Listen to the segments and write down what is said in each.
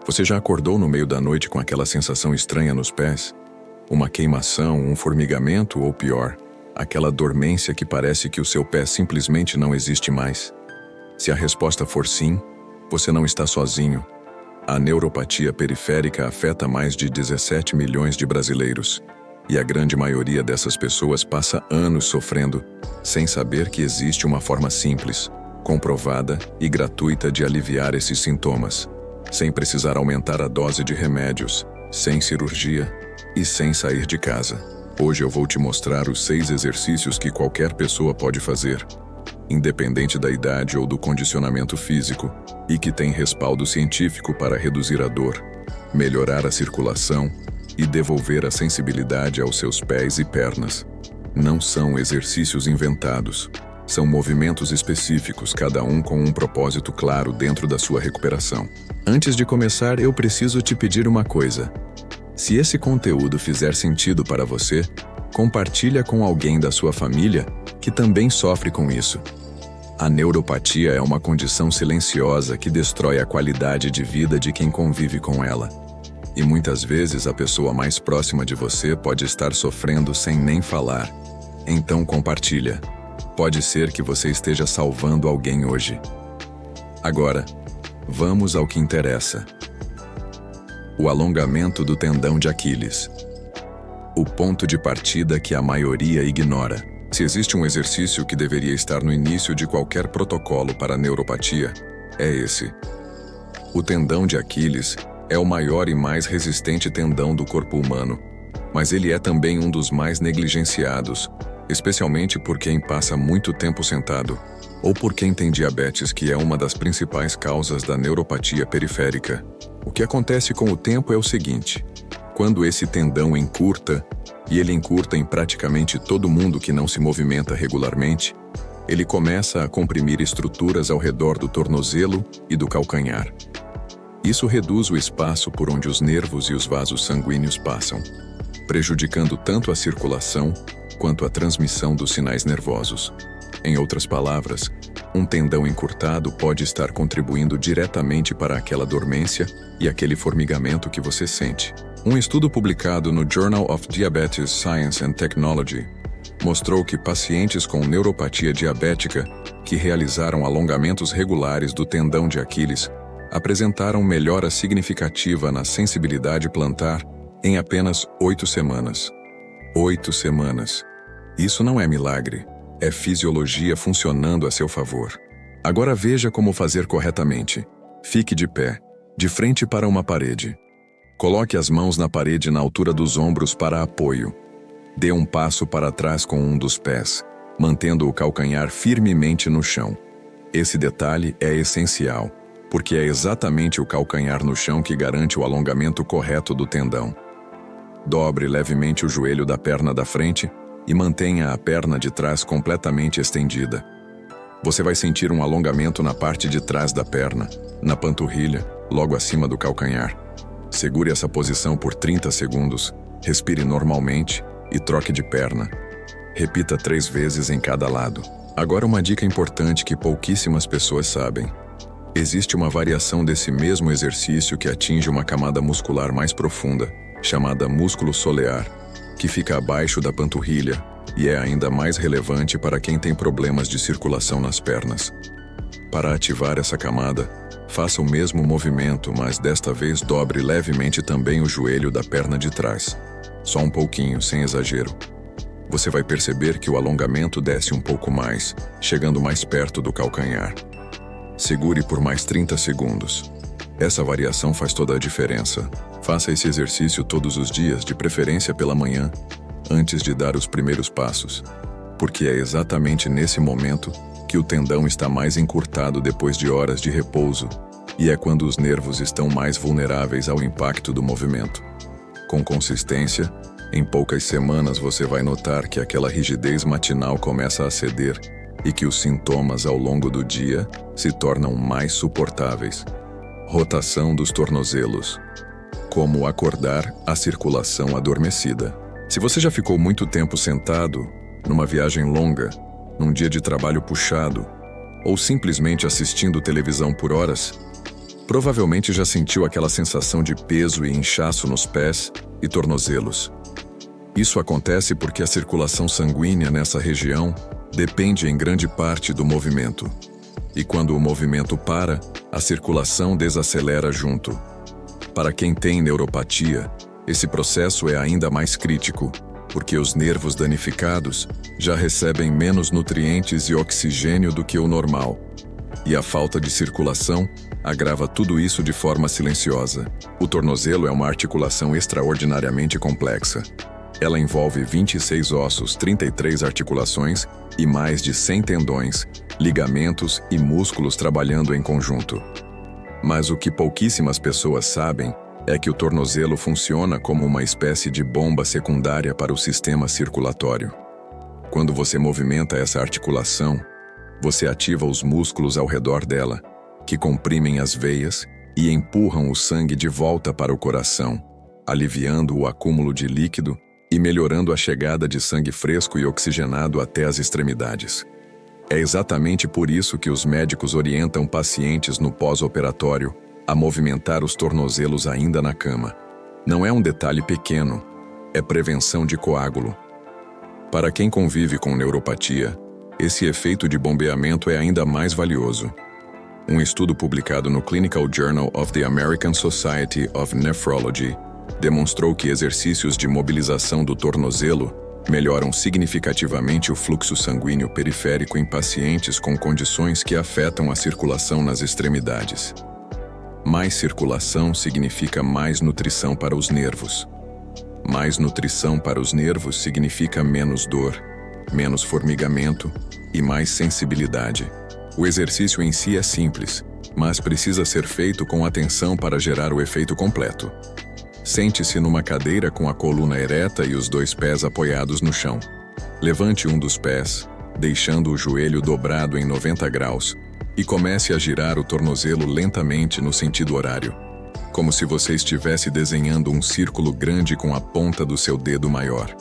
Você já acordou no meio da noite com aquela sensação estranha nos pés? Uma queimação, um formigamento ou pior, aquela dormência que parece que o seu pé simplesmente não existe mais? Se a resposta for sim, você não está sozinho. A neuropatia periférica afeta mais de 17 milhões de brasileiros. E a grande maioria dessas pessoas passa anos sofrendo, sem saber que existe uma forma simples, comprovada e gratuita de aliviar esses sintomas, sem precisar aumentar a dose de remédios, sem cirurgia e sem sair de casa. Hoje eu vou te mostrar os 6 exercícios que qualquer pessoa pode fazer, independente da idade ou do condicionamento físico, e que tem respaldo científico para reduzir a dor, melhorar a circulação e devolver a sensibilidade aos seus pés e pernas. Não são exercícios inventados. São movimentos específicos, cada um com um propósito claro dentro da sua recuperação. Antes de começar, eu preciso te pedir uma coisa. Se esse conteúdo fizer sentido para você, compartilha com alguém da sua família que também sofre com isso. A neuropatia é uma condição silenciosa que destrói a qualidade de vida de quem convive com ela. E muitas vezes a pessoa mais próxima de você pode estar sofrendo sem nem falar. Então compartilha. Pode ser que você esteja salvando alguém hoje. Agora, vamos ao que interessa. O alongamento do tendão de Aquiles. O ponto de partida que a maioria ignora. Se existe um exercício que deveria estar no início de qualquer protocolo para a neuropatia, é esse. O tendão de Aquiles é o maior e mais resistente tendão do corpo humano, mas ele é também um dos mais negligenciados, especialmente por quem passa muito tempo sentado, ou por quem tem diabetes, que é uma das principais causas da neuropatia periférica. O que acontece com o tempo é o seguinte: quando esse tendão encurta, e ele encurta em praticamente todo mundo que não se movimenta regularmente, ele começa a comprimir estruturas ao redor do tornozelo e do calcanhar. Isso reduz o espaço por onde os nervos e os vasos sanguíneos passam, prejudicando tanto a circulação quanto a transmissão dos sinais nervosos. Em outras palavras, um tendão encurtado pode estar contribuindo diretamente para aquela dormência e aquele formigamento que você sente. Um estudo publicado no Journal of Diabetes Science and Technology mostrou que pacientes com neuropatia diabética que realizaram alongamentos regulares do tendão de Aquiles apresentaram melhora significativa na sensibilidade plantar em apenas 8 semanas. 8 semanas. Isso não é milagre, é fisiologia funcionando a seu favor. Agora veja como fazer corretamente. Fique de pé, de frente para uma parede. Coloque as mãos na parede na altura dos ombros para apoio. Dê um passo para trás com um dos pés, mantendo o calcanhar firmemente no chão. Esse detalhe é essencial, porque é exatamente o calcanhar no chão que garante o alongamento correto do tendão. Dobre levemente o joelho da perna da frente e mantenha a perna de trás completamente estendida. Você vai sentir um alongamento na parte de trás da perna, na panturrilha, logo acima do calcanhar. Segure essa posição por 30 segundos, respire normalmente e troque de perna. Repita 3 vezes em cada lado. Agora uma dica importante que pouquíssimas pessoas sabem. Existe uma variação desse mesmo exercício que atinge uma camada muscular mais profunda, chamada músculo solear, que fica abaixo da panturrilha e é ainda mais relevante para quem tem problemas de circulação nas pernas. Para ativar essa camada, faça o mesmo movimento, mas desta vez dobre levemente também o joelho da perna de trás. Só um pouquinho, sem exagero. Você vai perceber que o alongamento desce um pouco mais, chegando mais perto do calcanhar. Segure por mais 30 segundos. Essa variação faz toda a diferença. Faça esse exercício todos os dias, de preferência pela manhã, antes de dar os primeiros passos, porque é exatamente nesse momento que o tendão está mais encurtado depois de horas de repouso, e é quando os nervos estão mais vulneráveis ao impacto do movimento. Com consistência, em poucas semanas você vai notar que aquela rigidez matinal começa a ceder e que os sintomas ao longo do dia se tornam mais suportáveis. Rotação dos tornozelos. Como acordar a circulação adormecida. Se você já ficou muito tempo sentado, numa viagem longa, num dia de trabalho puxado, ou simplesmente assistindo televisão por horas, Provavelmente já sentiu aquela sensação de peso e inchaço nos pés e tornozelos. Isso acontece porque a circulação sanguínea nessa região depende em grande parte do movimento. E quando o movimento para, a circulação desacelera junto. Para quem tem neuropatia, esse processo é ainda mais crítico, porque os nervos danificados já recebem menos nutrientes e oxigênio do que o normal. E a falta de circulação agrava tudo isso de forma silenciosa. O tornozelo é uma articulação extraordinariamente complexa. Ela envolve 26 ossos, 33 articulações e mais de 100 tendões, ligamentos e músculos trabalhando em conjunto. Mas o que pouquíssimas pessoas sabem é que o tornozelo funciona como uma espécie de bomba secundária para o sistema circulatório. Quando você movimenta essa articulação, você ativa os músculos ao redor dela, que comprimem as veias e empurram o sangue de volta para o coração, aliviando o acúmulo de líquido e melhorando a chegada de sangue fresco e oxigenado até as extremidades. É exatamente por isso que os médicos orientam pacientes no pós-operatório a movimentar os tornozelos ainda na cama. Não é um detalhe pequeno, é prevenção de coágulo. Para quem convive com neuropatia, esse efeito de bombeamento é ainda mais valioso. Um estudo publicado no Clinical Journal of the American Society of Nephrology demonstrou que exercícios de mobilização do tornozelo melhoram significativamente o fluxo sanguíneo periférico em pacientes com condições que afetam a circulação nas extremidades. Mais circulação significa mais nutrição para os nervos. Mais nutrição para os nervos significa menos dor, menos formigamento e mais sensibilidade. O exercício em si é simples, mas precisa ser feito com atenção para gerar o efeito completo. Sente-se numa cadeira com a coluna ereta e os dois pés apoiados no chão. Levante um dos pés, deixando o joelho dobrado em 90 graus, e comece a girar o tornozelo lentamente no sentido horário, como se você estivesse desenhando um círculo grande com a ponta do seu dedo maior.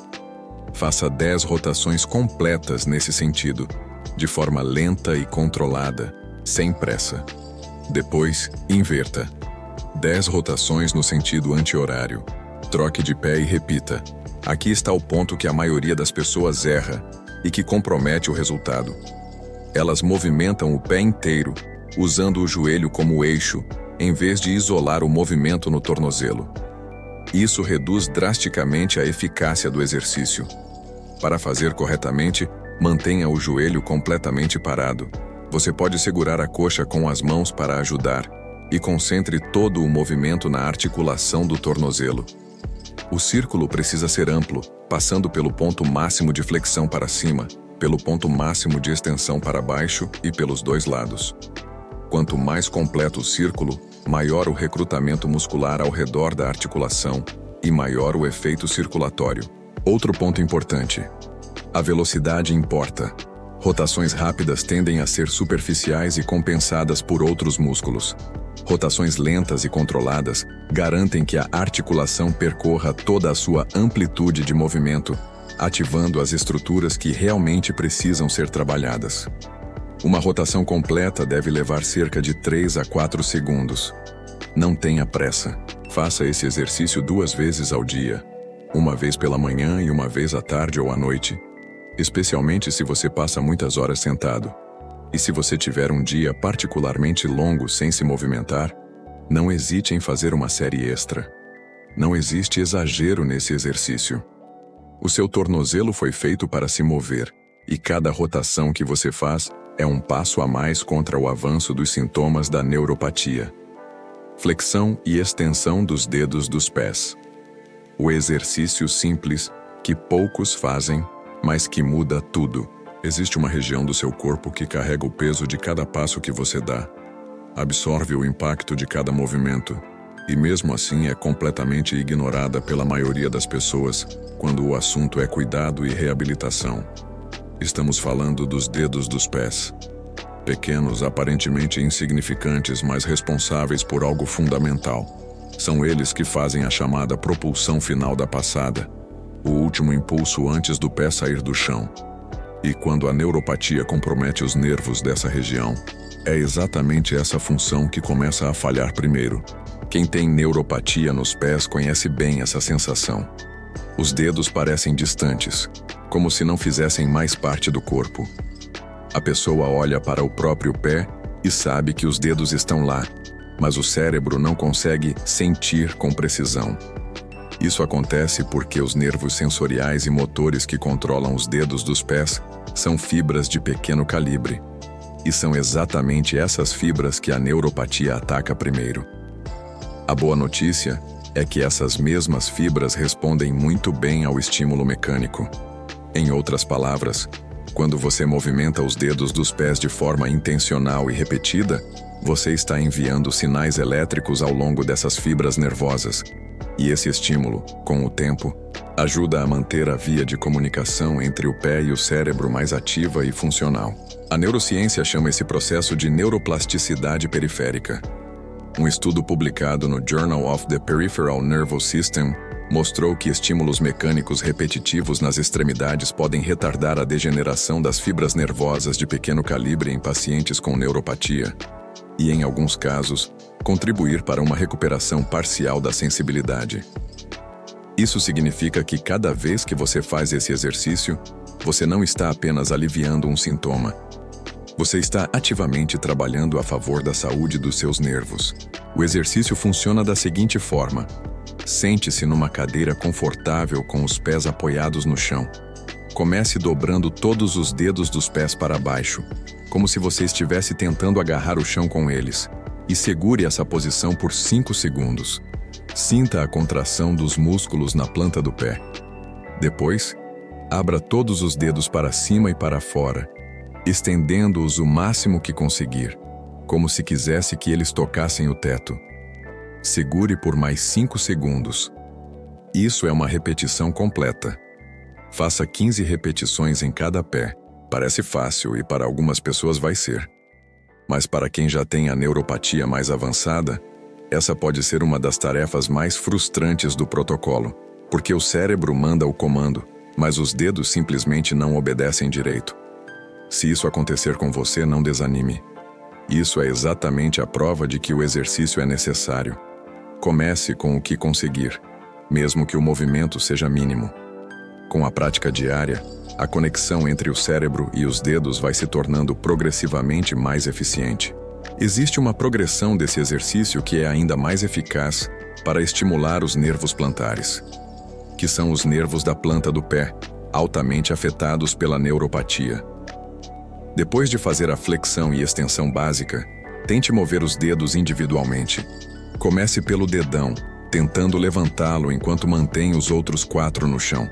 Faça 10 rotações completas nesse sentido, de forma lenta e controlada, sem pressa. Depois, inverta. 10 rotações no sentido anti-horário. Troque de pé e repita. Aqui está o ponto que a maioria das pessoas erra e que compromete o resultado. Elas movimentam o pé inteiro, usando o joelho como eixo, em vez de isolar o movimento no tornozelo. Isso reduz drasticamente a eficácia do exercício. Para fazer corretamente, mantenha o joelho completamente parado. Você pode segurar a coxa com as mãos para ajudar e concentre todo o movimento na articulação do tornozelo. O círculo precisa ser amplo, passando pelo ponto máximo de flexão para cima, pelo ponto máximo de extensão para baixo e pelos dois lados. Quanto mais completo o círculo, maior o recrutamento muscular ao redor da articulação e maior o efeito circulatório. Outro ponto importante: a velocidade importa. Rotações rápidas tendem a ser superficiais e compensadas por outros músculos. Rotações lentas e controladas garantem que a articulação percorra toda a sua amplitude de movimento, ativando as estruturas que realmente precisam ser trabalhadas. Uma rotação completa deve levar cerca de 3 a 4 segundos. Não tenha pressa. Faça esse exercício 2 vezes ao dia, uma vez pela manhã e uma vez à tarde ou à noite, especialmente se você passa muitas horas sentado. E se você tiver um dia particularmente longo sem se movimentar, não hesite em fazer uma série extra. Não existe exagero nesse exercício. O seu tornozelo foi feito para se mover, e cada rotação que você faz é um passo a mais contra o avanço dos sintomas da neuropatia. Flexão e extensão dos dedos dos pés. O exercício simples que poucos fazem, mas que muda tudo. Existe uma região do seu corpo que carrega o peso de cada passo que você dá, absorve o impacto de cada movimento, e mesmo assim é completamente ignorada pela maioria das pessoas quando o assunto é cuidado e reabilitação. Estamos falando dos dedos dos pés. Pequenos, aparentemente insignificantes, mas responsáveis por algo fundamental. São eles que fazem a chamada propulsão final da passada, o último impulso antes do pé sair do chão. E quando a neuropatia compromete os nervos dessa região, É exatamente essa função que começa a falhar primeiro. Quem tem neuropatia nos pés conhece bem essa sensação. Os dedos parecem distantes, como se não fizessem mais parte do corpo. A pessoa olha para o próprio pé e sabe que os dedos estão lá, mas o cérebro não consegue sentir com precisão. Isso acontece porque os nervos sensoriais e motores que controlam os dedos dos pés são fibras de pequeno calibre. E são exatamente essas fibras que a neuropatia ataca primeiro. A boa notícia é que essas mesmas fibras respondem muito bem ao estímulo mecânico. Em outras palavras, quando você movimenta os dedos dos pés de forma intencional e repetida, você está enviando sinais elétricos ao longo dessas fibras nervosas. E esse estímulo, com o tempo, ajuda a manter a via de comunicação entre o pé e o cérebro mais ativa e funcional. A neurociência chama esse processo de neuroplasticidade periférica. Um estudo publicado no Journal of the Peripheral Nervous System mostrou que estímulos mecânicos repetitivos nas extremidades podem retardar a degeneração das fibras nervosas de pequeno calibre em pacientes com neuropatia e, em alguns casos, contribuir para uma recuperação parcial da sensibilidade. Isso significa que cada vez que você faz esse exercício, você não está apenas aliviando um sintoma. Você está ativamente trabalhando a favor da saúde dos seus nervos. O exercício funciona da seguinte forma: sente-se numa cadeira confortável com os pés apoiados no chão. Comece dobrando todos os dedos dos pés para baixo, como se você estivesse tentando agarrar o chão com eles, e segure essa posição por 5 segundos. Sinta a contração dos músculos na planta do pé. Depois, abra todos os dedos para cima e para fora, estendendo-os o máximo que conseguir, como se quisesse que eles tocassem o teto. Segure por mais 5 segundos. Isso é uma repetição completa. Faça 15 repetições em cada pé. Parece fácil e para algumas pessoas vai ser. Mas para quem já tem a neuropatia mais avançada, essa pode ser uma das tarefas mais frustrantes do protocolo, porque o cérebro manda o comando, mas os dedos simplesmente não obedecem direito. Se isso acontecer com você, não desanime. Isso é exatamente a prova de que o exercício é necessário. Comece com o que conseguir, mesmo que o movimento seja mínimo. Com a prática diária, a conexão entre o cérebro e os dedos vai se tornando progressivamente mais eficiente. Existe uma progressão desse exercício que é ainda mais eficaz para estimular os nervos plantares, que são os nervos da planta do pé, altamente afetados pela neuropatia. Depois de fazer a flexão e extensão básica, tente mover os dedos individualmente. Comece pelo dedão, tentando levantá-lo enquanto mantém os outros 4 no chão.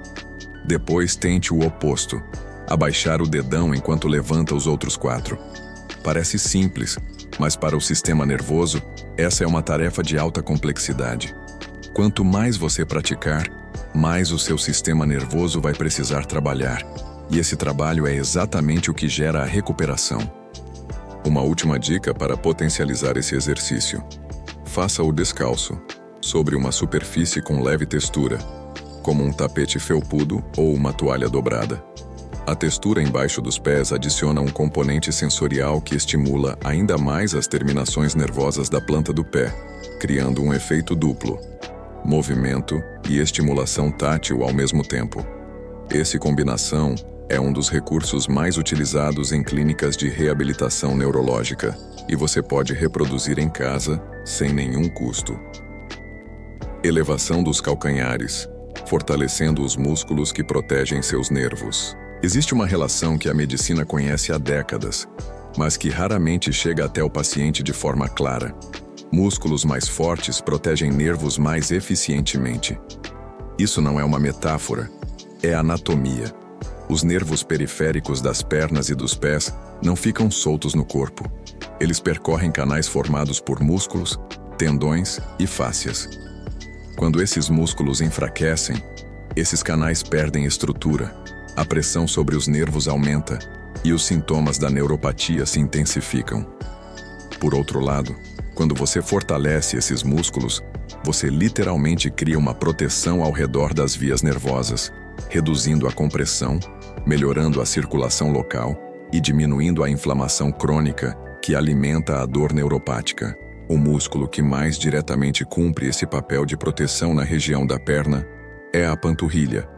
Depois tente o oposto, abaixar o dedão enquanto levanta os outros 4. Parece simples, mas para o sistema nervoso, essa é uma tarefa de alta complexidade. Quanto mais você praticar, mais o seu sistema nervoso vai precisar trabalhar, e esse trabalho é exatamente o que gera a recuperação. Uma última dica para potencializar esse exercício: faça-o descalço, sobre uma superfície com leve textura, como um tapete felpudo ou uma toalha dobrada. A textura embaixo dos pés adiciona um componente sensorial que estimula ainda mais as terminações nervosas da planta do pé, criando um efeito duplo: movimento e estimulação tátil ao mesmo tempo. Essa combinação é um dos recursos mais utilizados em clínicas de reabilitação neurológica, e você pode reproduzir em casa sem nenhum custo. Elevação dos calcanhares, fortalecendo os músculos que protegem seus nervos. Existe uma relação que a medicina conhece há décadas, mas que raramente chega até o paciente de forma clara. Músculos mais fortes protegem nervos mais eficientemente. Isso não é uma metáfora, é anatomia. Os nervos periféricos das pernas e dos pés não ficam soltos no corpo. Eles percorrem canais formados por músculos, tendões e fáscias. Quando esses músculos enfraquecem, esses canais perdem estrutura, a pressão sobre os nervos aumenta e os sintomas da neuropatia se intensificam. Por outro lado, quando você fortalece esses músculos, você literalmente cria uma proteção ao redor das vias nervosas, reduzindo a compressão, melhorando a circulação local e diminuindo a inflamação crônica que alimenta a dor neuropática. O músculo que mais diretamente cumpre esse papel de proteção na região da perna é a panturrilha,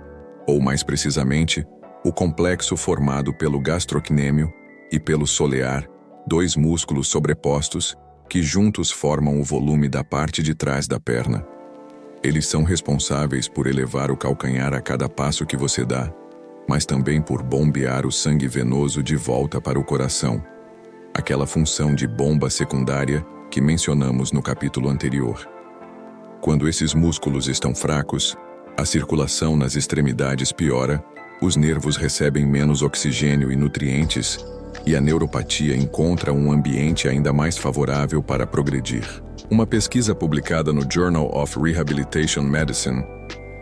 ou mais precisamente, o complexo formado pelo gastrocnêmio e pelo solear, dois músculos sobrepostos que juntos formam o volume da parte de trás da perna. Eles são responsáveis por elevar o calcanhar a cada passo que você dá, mas também por bombear o sangue venoso de volta para o coração, aquela função de bomba secundária que mencionamos no capítulo anterior. Quando esses músculos estão fracos, a circulação nas extremidades piora, os nervos recebem menos oxigênio e nutrientes, e a neuropatia encontra um ambiente ainda mais favorável para progredir. Uma pesquisa publicada no Journal of Rehabilitation Medicine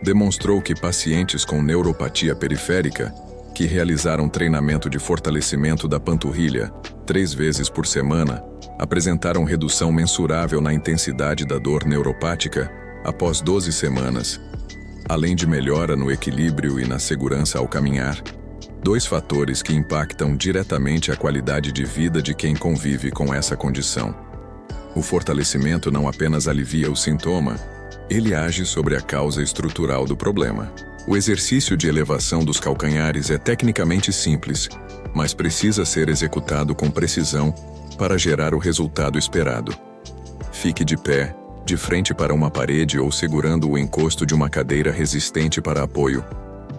demonstrou que pacientes com neuropatia periférica, que realizaram treinamento de fortalecimento da panturrilha 3 vezes por semana, apresentaram redução mensurável na intensidade da dor neuropática após 12 semanas, além de melhora no equilíbrio e na segurança ao caminhar, 2 fatores que impactam diretamente a qualidade de vida de quem convive com essa condição. O fortalecimento não apenas alivia o sintoma, ele age sobre a causa estrutural do problema. O exercício de elevação dos calcanhares é tecnicamente simples, mas precisa ser executado com precisão para gerar o resultado esperado. Fique de pé, de frente para uma parede ou segurando o encosto de uma cadeira resistente para apoio.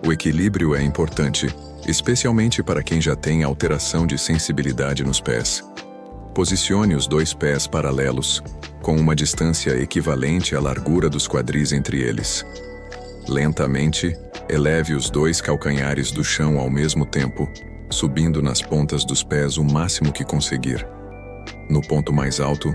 O equilíbrio é importante, especialmente para quem já tem alteração de sensibilidade nos pés. Posicione os 2 pés paralelos, com uma distância equivalente à largura dos quadris entre eles. Lentamente, eleve os 2 calcanhares do chão ao mesmo tempo, subindo nas pontas dos pés o máximo que conseguir. No ponto mais alto,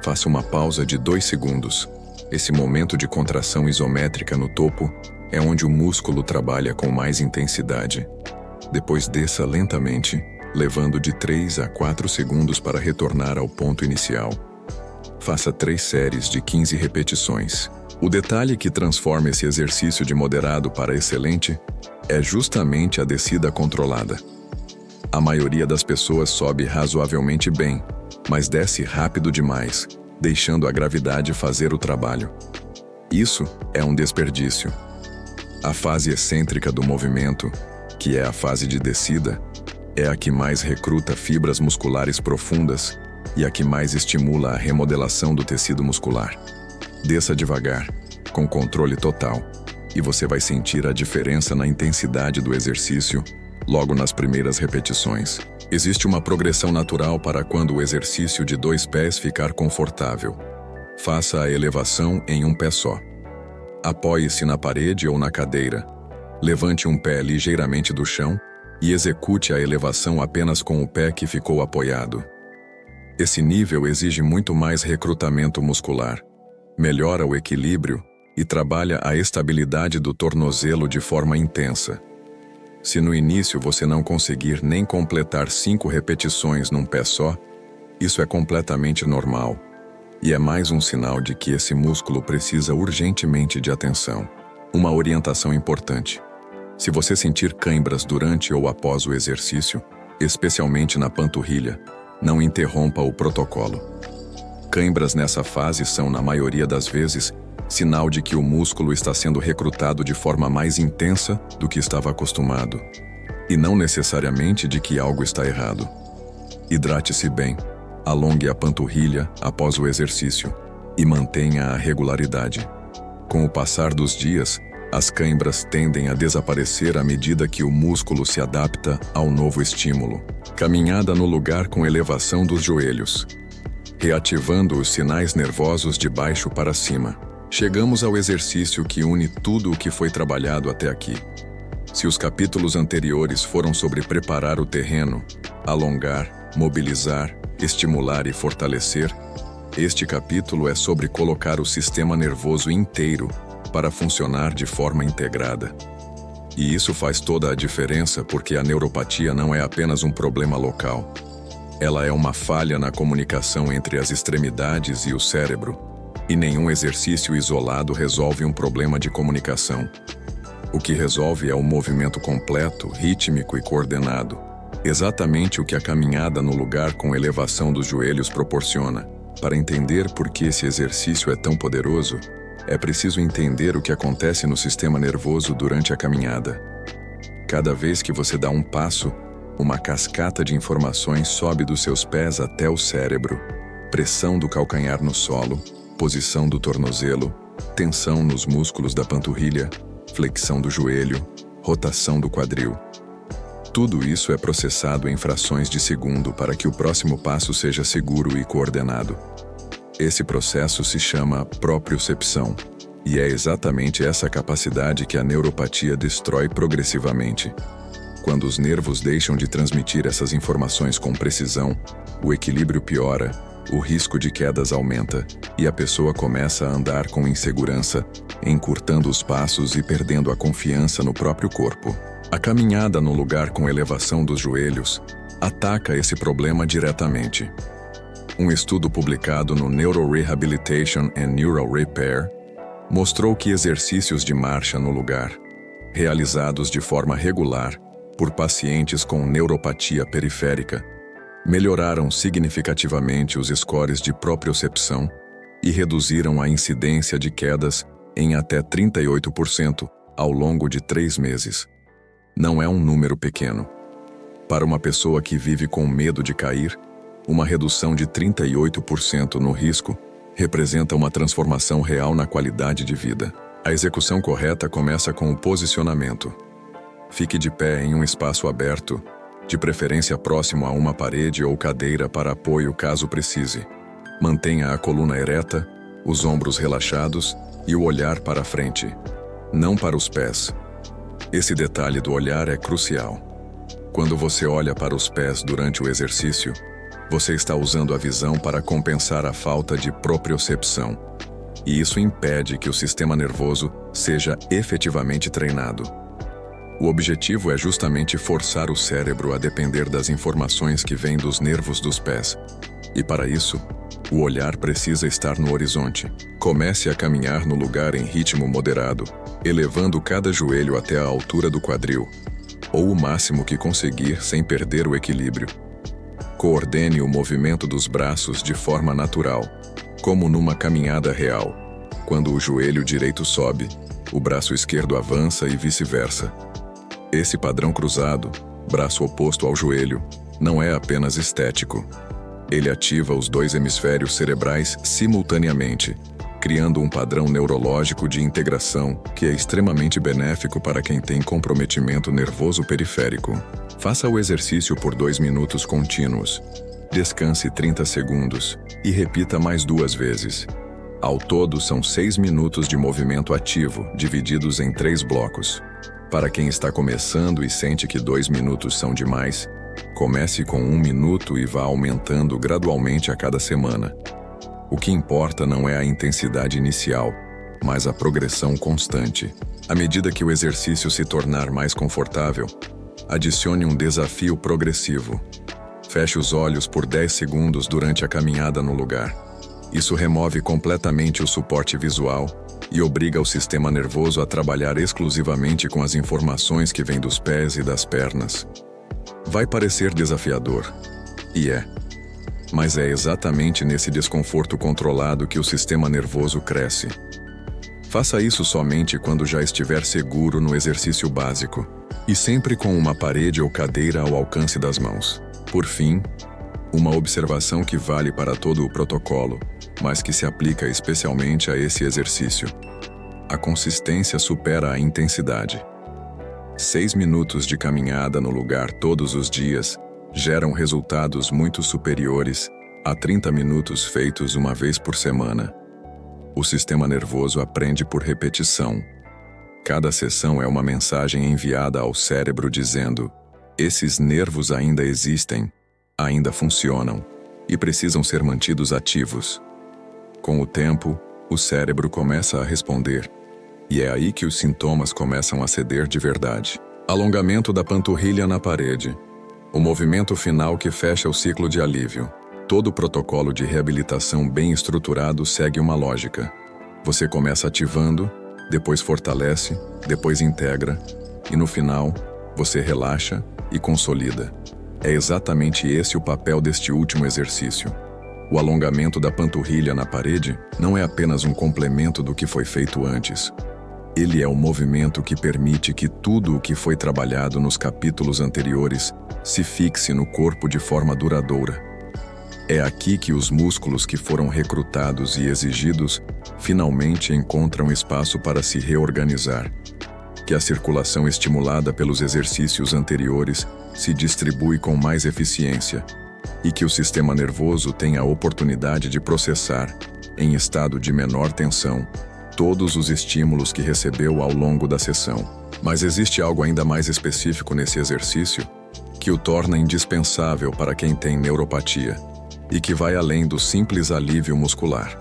faça uma pausa de 2 segundos. Esse momento de contração isométrica no topo é onde o músculo trabalha com mais intensidade. Depois desça lentamente, levando de 3 a 4 segundos para retornar ao ponto inicial. Faça 3 séries de 15 repetições. O detalhe que transforma esse exercício de moderado para excelente é justamente a descida controlada. A maioria das pessoas sobe razoavelmente bem, mas desce rápido demais, deixando a gravidade fazer o trabalho. Isso é um desperdício. A fase excêntrica do movimento, que é a fase de descida, é a que mais recruta fibras musculares profundas e a que mais estimula a remodelação do tecido muscular. Desça devagar, com controle total, e você vai sentir a diferença na intensidade do exercício logo nas primeiras repetições. Existe uma progressão natural para quando o exercício de 2 pés ficar confortável. Faça a elevação em um pé só. Apoie-se na parede ou na cadeira. Levante um pé ligeiramente do chão e execute a elevação apenas com o pé que ficou apoiado. Esse nível exige muito mais recrutamento muscular, melhora o equilíbrio e trabalha a estabilidade do tornozelo de forma intensa. Se no início você não conseguir nem completar 5 repetições num pé só, isso é completamente normal, e é mais um sinal de que esse músculo precisa urgentemente de atenção. Uma orientação importante: se você sentir cãibras durante ou após o exercício, especialmente na panturrilha, não interrompa o protocolo. Cãibras nessa fase são, na maioria das vezes, sinal de que o músculo está sendo recrutado de forma mais intensa do que estava acostumado, e não necessariamente de que algo está errado. Hidrate-se bem, alongue a panturrilha após o exercício e mantenha a regularidade. Com o passar dos dias, as cãibras tendem a desaparecer à medida que o músculo se adapta ao novo estímulo. Caminhada no lugar com elevação dos joelhos, reativando os sinais nervosos de baixo para cima. Chegamos ao exercício que une tudo o que foi trabalhado até aqui. Se os capítulos anteriores foram sobre preparar o terreno, alongar, mobilizar, estimular e fortalecer, este capítulo é sobre colocar o sistema nervoso inteiro para funcionar de forma integrada. E isso faz toda a diferença porque a neuropatia não é apenas um problema local. Ela é uma falha na comunicação entre as extremidades e o cérebro, e nenhum exercício isolado resolve um problema de comunicação. O que resolve é o movimento completo, rítmico e coordenado, Exatamente o que a caminhada no lugar com elevação dos joelhos proporciona. Para entender por que esse exercício é tão poderoso, é preciso entender o que acontece no sistema nervoso durante a caminhada. Cada vez que você dá um passo, uma cascata de informações sobe dos seus pés até o cérebro. Pressão do calcanhar no solo, posição do tornozelo, tensão nos músculos da panturrilha, flexão do joelho, rotação do quadril. Tudo isso é processado em frações de segundo para que o próximo passo seja seguro e coordenado. Esse processo se chama propriocepção, e é exatamente essa capacidade que a neuropatia destrói progressivamente. Quando os nervos deixam de transmitir essas informações com precisão, o equilíbrio piora, o risco de quedas aumenta, e a pessoa começa a andar com insegurança, encurtando os passos e perdendo a confiança no próprio corpo. A caminhada no lugar com elevação dos joelhos ataca esse problema diretamente. Um estudo publicado no Neurorehabilitation and Neural Repair mostrou que exercícios de marcha no lugar, realizados de forma regular por pacientes com neuropatia periférica, melhoraram significativamente os scores de propriocepção e reduziram a incidência de quedas em até 38% ao longo de 3 meses. Não é um número pequeno. Para uma pessoa que vive com medo de cair, uma redução de 38% no risco representa uma transformação real na qualidade de vida. A execução correta começa com o posicionamento. Fique de pé em um espaço aberto, de preferência próximo a uma parede ou cadeira para apoio caso precise. Mantenha a coluna ereta, os ombros relaxados e o olhar para a frente, não para os pés. Esse detalhe do olhar é crucial. Quando você olha para os pés durante o exercício, você está usando a visão para compensar a falta de propriocepção, e isso impede que o sistema nervoso seja efetivamente treinado. O objetivo é justamente forçar o cérebro a depender das informações que vêm dos nervos dos pés. E para isso, o olhar precisa estar no horizonte. Comece a caminhar no lugar em ritmo moderado, elevando cada joelho até a altura do quadril, ou o máximo que conseguir sem perder o equilíbrio. Coordene o movimento dos braços de forma natural, como numa caminhada real. Quando o joelho direito sobe, o braço esquerdo avança e vice-versa. Esse padrão cruzado, braço oposto ao joelho, não é apenas estético. Ele ativa os 2 hemisférios cerebrais simultaneamente, criando um padrão neurológico de integração que é extremamente benéfico para quem tem comprometimento nervoso periférico. Faça o exercício por 2 minutos contínuos. Descanse 30 segundos e repita mais 2 vezes. Ao todo, são 6 minutos de movimento ativo, divididos em 3 blocos. Para quem está começando e sente que 2 minutos são demais, comece com 1 minuto e vá aumentando gradualmente a cada semana. O que importa não é a intensidade inicial, mas a progressão constante. À medida que o exercício se tornar mais confortável, adicione um desafio progressivo. Feche os olhos por 10 segundos durante a caminhada no lugar. Isso remove completamente o suporte visual e obriga o sistema nervoso a trabalhar exclusivamente com as informações que vêm dos pés e das pernas. Vai parecer desafiador, e é. Mas é exatamente nesse desconforto controlado que o sistema nervoso cresce. Faça isso somente quando já estiver seguro no exercício básico, e sempre com uma parede ou cadeira ao alcance das mãos. Por fim, uma observação que vale para todo o protocolo, mas que se aplica especialmente a esse exercício. A consistência supera a intensidade. 6 minutos de caminhada no lugar todos os dias geram resultados muito superiores a 30 minutos feitos uma vez por semana. O sistema nervoso aprende por repetição. Cada sessão é uma mensagem enviada ao cérebro dizendo: esses nervos ainda existem, ainda funcionam, e precisam ser mantidos ativos. Com o tempo, o cérebro começa a responder, e é aí que os sintomas começam a ceder de verdade. Alongamento da panturrilha na parede. O movimento final que fecha o ciclo de alívio. Todo protocolo de reabilitação bem estruturado segue uma lógica. Você começa ativando, depois fortalece, depois integra, e no final, você relaxa e consolida. É exatamente esse o papel deste último exercício. O alongamento da panturrilha na parede não é apenas um complemento do que foi feito antes. Ele é o movimento que permite que tudo o que foi trabalhado nos capítulos anteriores se fixe no corpo de forma duradoura. É aqui que os músculos que foram recrutados e exigidos finalmente encontram espaço para se reorganizar, que a circulação estimulada pelos exercícios anteriores se distribui com mais eficiência e que o sistema nervoso tem a oportunidade de processar, em estado de menor tensão, todos os estímulos que recebeu ao longo da sessão. Mas existe algo ainda mais específico nesse exercício que o torna indispensável para quem tem neuropatia e que vai além do simples alívio muscular.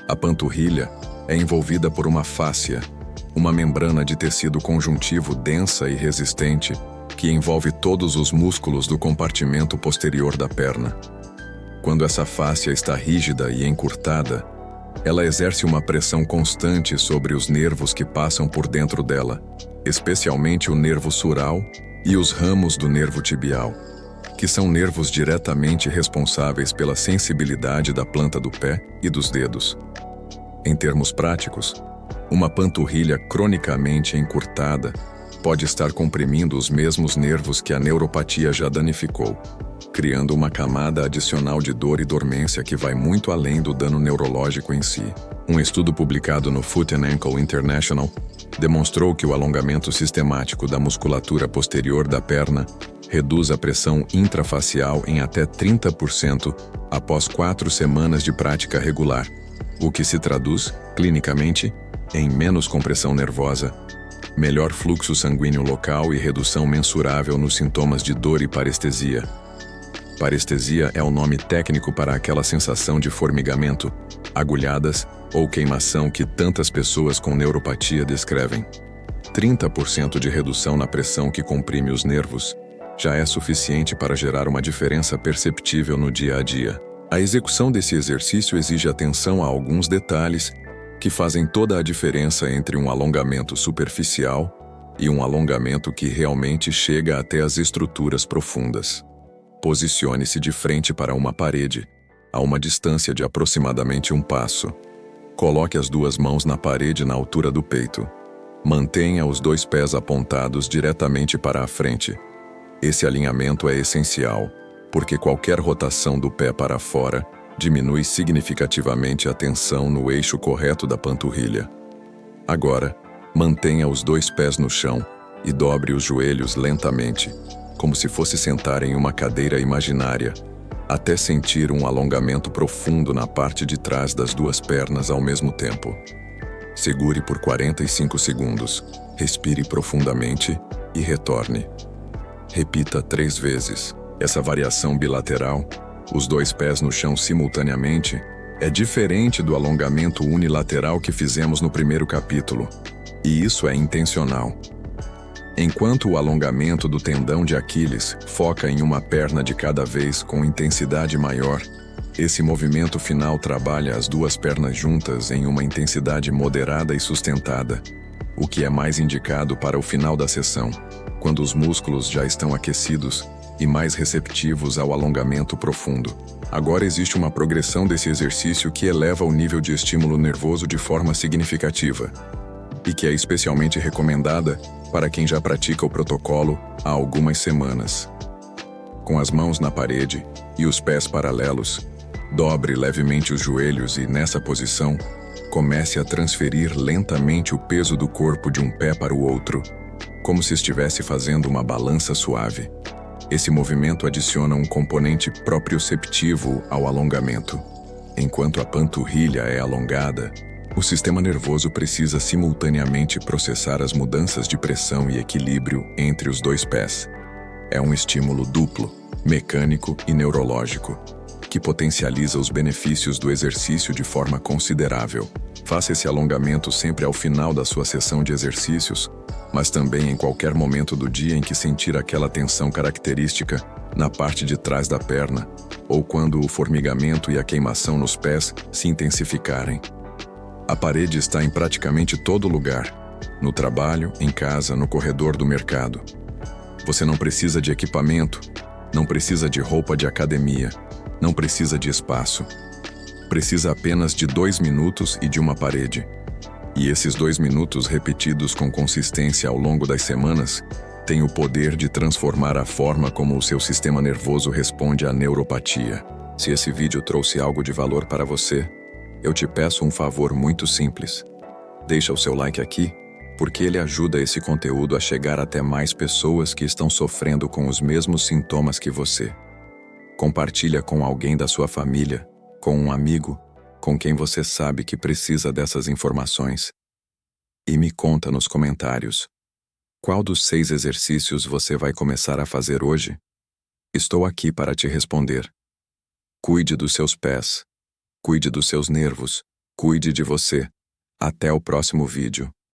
A panturrilha é envolvida por uma fáscia, uma membrana de tecido conjuntivo densa e resistente que envolve todos os músculos do compartimento posterior da perna. Quando essa fáscia está rígida e encurtada, ela exerce uma pressão constante sobre os nervos que passam por dentro dela, especialmente o nervo sural e os ramos do nervo tibial, que são nervos diretamente responsáveis pela sensibilidade da planta do pé e dos dedos. Em termos práticos, uma panturrilha cronicamente encurtada pode estar comprimindo os mesmos nervos que a neuropatia já danificou, criando uma camada adicional de dor e dormência que vai muito além do dano neurológico em si. Um estudo publicado no Foot and Ankle International demonstrou que o alongamento sistemático da musculatura posterior da perna reduz a pressão intrafacial em até 30% após 4 semanas de prática regular, o que se traduz, clinicamente, em menos compressão nervosa, melhor fluxo sanguíneo local e redução mensurável nos sintomas de dor e parestesia. Parestesia é o nome técnico para aquela sensação de formigamento, agulhadas ou queimação que tantas pessoas com neuropatia descrevem. 30% de redução na pressão que comprime os nervos já é suficiente para gerar uma diferença perceptível no dia a dia. A execução desse exercício exige atenção a alguns detalhes que fazem toda a diferença entre um alongamento superficial e um alongamento que realmente chega até as estruturas profundas. Posicione-se de frente para uma parede, a uma distância de aproximadamente 1 passo. Coloque as 2 mãos na parede na altura do peito. Mantenha os 2 pés apontados diretamente para a frente. Esse alinhamento é essencial, porque qualquer rotação do pé para fora diminui significativamente a tensão no eixo correto da panturrilha. Agora, mantenha os 2 pés no chão e dobre os joelhos lentamente, como se fosse sentar em uma cadeira imaginária, até sentir um alongamento profundo na parte de trás das 2 pernas ao mesmo tempo. Segure por 45 segundos, respire profundamente e retorne. Repita 3 vezes. Essa variação bilateral, os 2 pés no chão simultaneamente, é diferente do alongamento unilateral que fizemos no primeiro capítulo, e isso é intencional. Enquanto o alongamento do tendão de Aquiles foca em uma perna de cada vez com intensidade maior, esse movimento final trabalha as 2 pernas juntas em uma intensidade moderada e sustentada, o que é mais indicado para o final da sessão, quando os músculos já estão aquecidos e mais receptivos ao alongamento profundo. Agora existe uma progressão desse exercício que eleva o nível de estímulo nervoso de forma significativa, e que é especialmente recomendada para quem já pratica o protocolo há algumas semanas. Com as mãos na parede e os pés paralelos, dobre levemente os joelhos e, nessa posição, comece a transferir lentamente o peso do corpo de um pé para o outro, como se estivesse fazendo uma balança suave. Esse movimento adiciona um componente proprioceptivo ao alongamento. Enquanto a panturrilha é alongada, o sistema nervoso precisa simultaneamente processar as mudanças de pressão e equilíbrio entre os 2 pés. É um estímulo duplo, mecânico e neurológico, que potencializa os benefícios do exercício de forma considerável. Faça esse alongamento sempre ao final da sua sessão de exercícios, mas também em qualquer momento do dia em que sentir aquela tensão característica na parte de trás da perna, ou quando o formigamento e a queimação nos pés se intensificarem. A parede está em praticamente todo lugar, no trabalho, em casa, no corredor do mercado. Você não precisa de equipamento, Não precisa de roupa de academia. Não precisa de espaço. Precisa apenas de 2 minutos e de uma parede. E esses 2 minutos repetidos com consistência ao longo das semanas têm o poder de transformar a forma como o seu sistema nervoso responde à neuropatia. Se esse vídeo trouxe algo de valor para você, eu te peço um favor muito simples. Deixa o seu like aqui, porque ele ajuda esse conteúdo a chegar até mais pessoas que estão sofrendo com os mesmos sintomas que você. Compartilha com alguém da sua família, com um amigo, com quem você sabe que precisa dessas informações. E me conta nos comentários. Qual dos 6 exercícios você vai começar a fazer hoje? Estou aqui para te responder. Cuide dos seus pés. Cuide dos seus nervos. Cuide de você. Até o próximo vídeo.